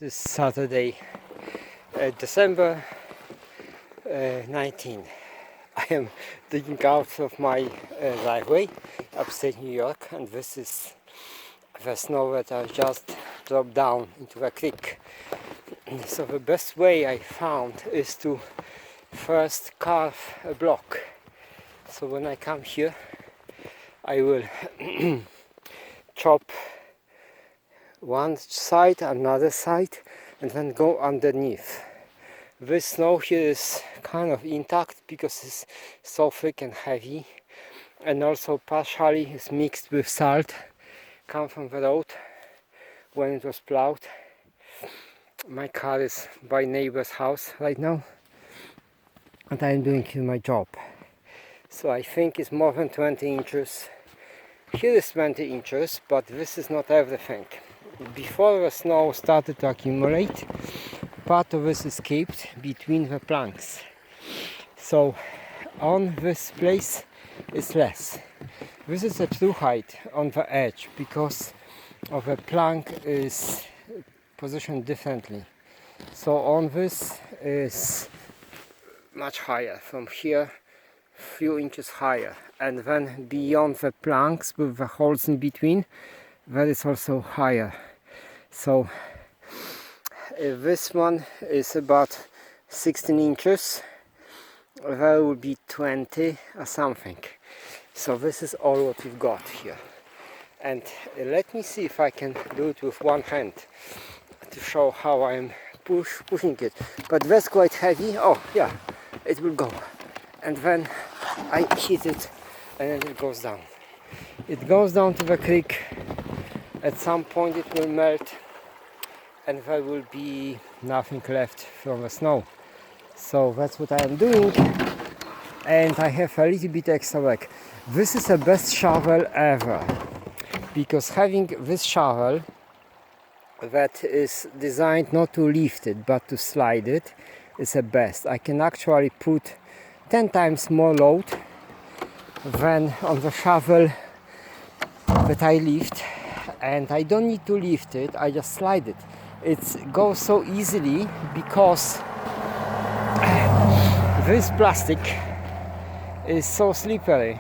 This Saturday, December 19. I am digging out of my driveway, upstate New York, and this is the snow that I just dropped down into the creek. So the best way I found is to first carve a block. So when I come here, I will chop one side, another side, and then go underneath. This snow here is kind of intact because it's so thick and heavy, and also partially is mixed with salt, come from the road when it was plowed. My car is by neighbor's house right now, and I'm doing here my job. So I think it's more than 20 inches. Here is 20 inches, but this is not everything. Before the snow started to accumulate, part of this escaped between the planks. So on this place is less. This is a true height on the edge because of the plank is positioned differently. So on this is much higher, from here few inches higher, and then beyond the planks with the holes in between, that is also higher. So this one is about 16 inches, there will be 20 or something. So this is all what we've got here. And let me see if I can do it with one hand to show how I'm pushing it. But that's quite heavy. Oh yeah, it will go. And then I hit it and then it goes down. It goes down to the creek. At some point it will melt and there will be nothing left from the snow. So that's what I am doing, and I have a little bit extra work. This is the best shovel ever, because having this shovel that is designed not to lift it but to slide it is the best. I can actually put 10 times more load than on the shovel that I lift, and I don't need to lift it, I just slide it. It goes so easily because this plastic is so slippery,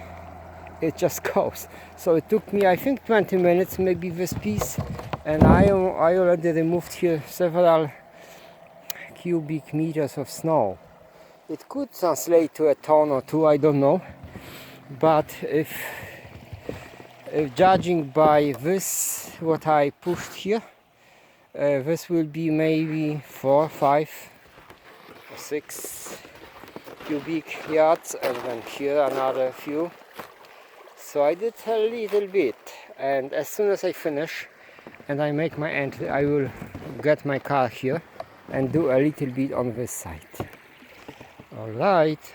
it just goes. So it took me, I think, 20 minutes, maybe this piece, and I already removed here several cubic meters of snow. It could translate to a ton or two, I don't know, but if judging by this, what I pushed here, this will be maybe 4, 5 or 6 cubic yards, and then here another few. So I did a little bit, and as soon as I finish and I make my entry, I will get my car here and do a little bit on this side. Alright.